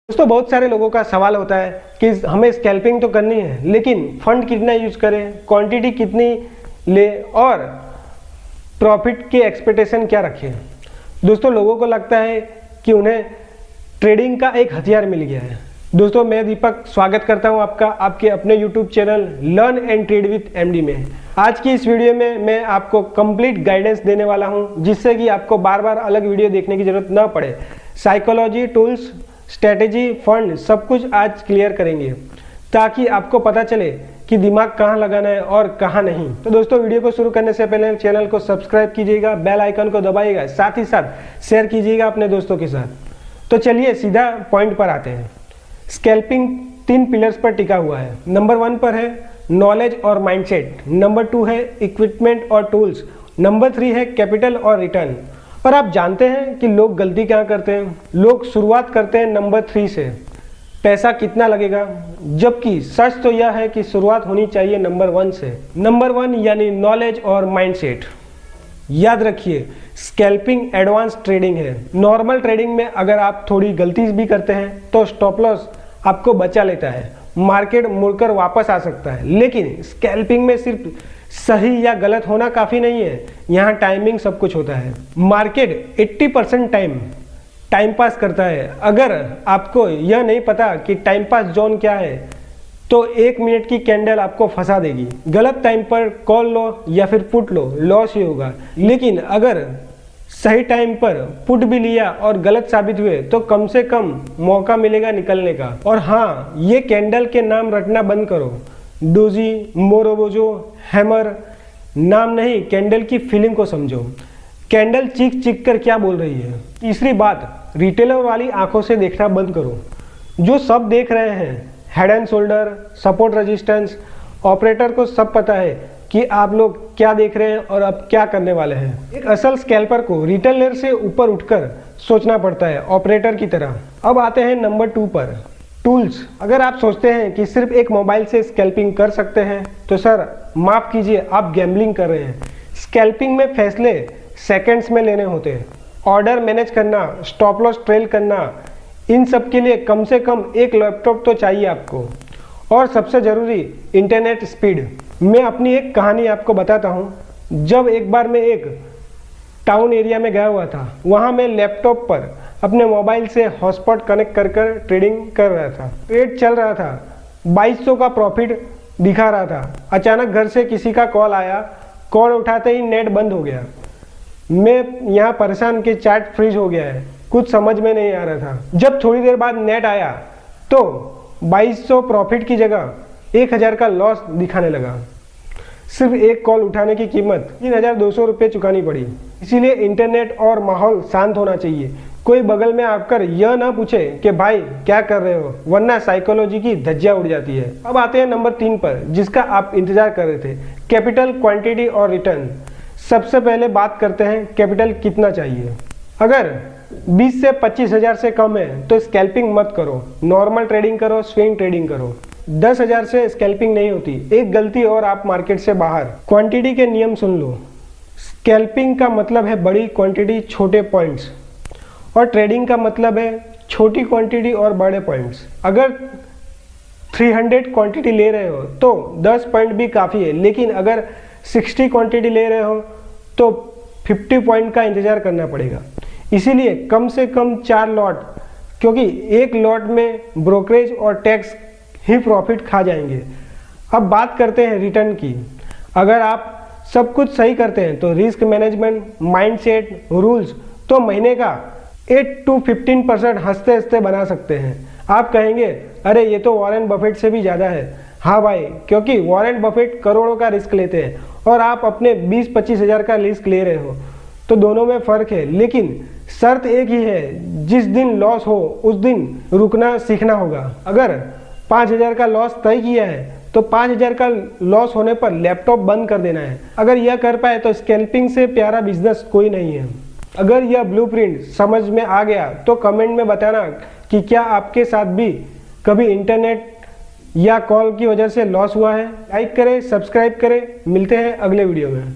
दोस्तों बहुत सारे लोगों का सवाल होता है कि हमें स्कैल्पिंग तो करनी है लेकिन फंड कितना यूज करें, क्वांटिटी कितनी ले और प्रॉफिट की एक्सपेक्टेशन क्या रखें। दोस्तों लोगों को लगता है कि उन्हें ट्रेडिंग का एक हथियार मिल गया है। दोस्तों मैं दीपक स्वागत करता हूं आपका आपके अपने YouTube channel learn and trade with MD में। आज की इस वीडियो में मैं आपको कंप्लीट गाइडेंस देने वाला हूं जिससे कि आपको बार बार अलग वीडियो देखने की जरूरत ना पड़े। साइकोलॉजी, टूल्स, स्ट्रेटेजी, फंड सब कुछ आज क्लियर करेंगे ताकि आपको पता चले कि दिमाग कहाँ लगाना है और कहाँ नहीं। तो दोस्तों वीडियो को शुरू करने से पहले चैनल को सब्सक्राइब कीजिएगा, बेल आइकन को दबाइएगा, साथ ही साथ शेयर कीजिएगा अपने दोस्तों के साथ। तो चलिए सीधा पॉइंट पर आते हैं। स्कैल्पिंग 3 पिलर्स पर टिका हुआ है। नंबर 1 पर है नॉलेज और माइंडसेट, नंबर 2 है इक्विपमेंट और टूल्स, नंबर 3 है कैपिटल और रिटर्न। और आप जानते हैं कि लोग गलती क्या करते हैं? लोग शुरुआत करते हैं नंबर 3 से, पैसा कितना लगेगा, जबकि सच तो यह है कि शुरुआत होनी चाहिए नंबर 1 से। नंबर 1 यानी नॉलेज और माइंडसेट। याद रखिए स्कैल्पिंग एडवांस ट्रेडिंग है। नॉर्मल ट्रेडिंग में अगर आप थोड़ी गलती भी करते हैं तो स्टॉप लॉस आपको बचा लेता है, मार्केट मुड़कर वापस आ सकता है। लेकिन स्कैल्पिंग में सिर्फ सही या गलत होना काफ़ी नहीं है, यहाँ टाइमिंग सब कुछ होता है। मार्केट 80% टाइम पास करता है। अगर आपको यह नहीं पता कि टाइम पास जोन क्या है तो 1 मिनट की कैंडल आपको फंसा देगी। गलत टाइम पर कॉल लो या फिर पुट लो, लॉस ही होगा। लेकिन अगर सही टाइम पर पुट भी लिया और गलत साबित हुए तो कम से कम मौका मिलेगा निकलने का। और हाँ, ये कैंडल के नाम रटना बंद करो। डोजी, मोरोबोजो, हैमर नाम नहीं, कैंडल की फीलिंग को समझो। कैंडल चीख चीख कर क्या बोल रही है। तीसरी बात, रिटेलर वाली आंखों से देखना बंद करो। जो सब देख रहे हैं, head and shoulder, support, resistance, operator को सब पता है कि आप लोग क्या देख रहे हैं और अब क्या करने वाले हैं। एक असल स्कैल्पर को रिटेलर से ऊपर उठकर सोचना पड़ता है, ऑपरेटर की तरह। अब आते हैं नंबर 2 पर, टूल्स। अगर आप सोचते हैं कि सिर्फ एक मोबाइल से स्कैल्पिंग कर सकते हैं तो सर माफ कीजिए, आप गैम्बलिंग कर रहे हैं। स्कैल्पिंग में फैसले सेकंड्स में लेने होते हैं। ऑर्डर मैनेज करना, स्टॉप लॉस ट्रेल करना, इन सब के लिए कम से कम एक लैपटॉप तो चाहिए आपको। और सबसे ज़रूरी इंटरनेट स्पीड। मैं अपनी एक कहानी आपको बताता हूँ। जब एक बार मैं एक टाउन एरिया में गया हुआ था, वहाँ मैं लैपटॉप पर अपने मोबाइल से हॉटस्पॉट कनेक्ट कर ट्रेडिंग कर रहा था। ट्रेड चल रहा था, 2200 का प्रॉफिट दिखा रहा था। अचानक घर से किसी का कॉल आया, कॉल उठाते ही नेट बंद हो गया। मैं यहाँ परेशान कि चार्ट फ्रीज हो गया है, कुछ समझ में नहीं आ रहा था। जब थोड़ी देर बाद नेट आया तो 2200 प्रॉफिट की जगह 1000 का लॉस दिखाने लगा। सिर्फ एक कॉल उठाने की कीमत 3200 रुपये चुकानी पड़ी। इसीलिए इंटरनेट और माहौल शांत होना चाहिए। कोई बगल में आकर यह ना पूछे कि भाई क्या कर रहे हो, वरना साइकोलॉजी की धज्जियां उड़ जाती है। अब आते हैं नंबर 3 पर, जिसका आप इंतजार कर रहे थे, कैपिटल, क्वांटिटी और रिटर्न। सबसे पहले बात करते हैं कैपिटल कितना चाहिए। अगर 20 से 25 हज़ार से कम है तो स्कैल्पिंग मत करो, नॉर्मल ट्रेडिंग करो, स्विंग ट्रेडिंग करो। 10 हज़ार से स्कैल्पिंग नहीं होती, एक गलती और आप मार्केट से बाहर। क्वांटिटी के नियम सुन लो। स्कैल्पिंग का मतलब है बड़ी क्वांटिटी, छोटे पॉइंट्स, और ट्रेडिंग का मतलब है छोटी क्वांटिटी और बड़े पॉइंट्स। अगर 300 क्वांटिटी ले रहे हो तो 10 पॉइंट भी काफ़ी है, लेकिन अगर 60 क्वांटिटी ले रहे हो तो 50 पॉइंट का इंतज़ार करना पड़ेगा। इसीलिए कम से कम 4 लॉट, क्योंकि एक लॉट में ब्रोकरेज और टैक्स ही प्रॉफिट खा जाएंगे। अब बात करते हैं रिटर्न की। अगर आप सब कुछ सही करते हैं तो रिस्क मैनेजमेंट, माइंडसेट, रूल्स, तो महीने का 8 to 15% हंसते हंसते बना सकते हैं। आप कहेंगे अरे ये तो वॉरेन बफेट से भी ज़्यादा है। हाँ भाई, क्योंकि वॉरेन बफेट करोड़ों का रिस्क लेते हैं और आप अपने 20-25 हज़ार का रिस्क ले रहे हो, तो दोनों में फ़र्क है। लेकिन शर्त एक ही है, जिस दिन लॉस हो उस दिन रुकना सीखना होगा। अगर 5000 का लॉस तय किया है तो 5000 का लॉस होने पर लैपटॉप बंद कर देना है। अगर यह कर पाए तो स्कैल्पिंग से प्यारा बिजनेस कोई नहीं है। अगर यह ब्लूप्रिंट समझ में आ गया तो कमेंट में बताना कि क्या आपके साथ भी कभी इंटरनेट या कॉल की वजह से लॉस हुआ है। लाइक करें, सब्सक्राइब करें। मिलते हैं अगले वीडियो में।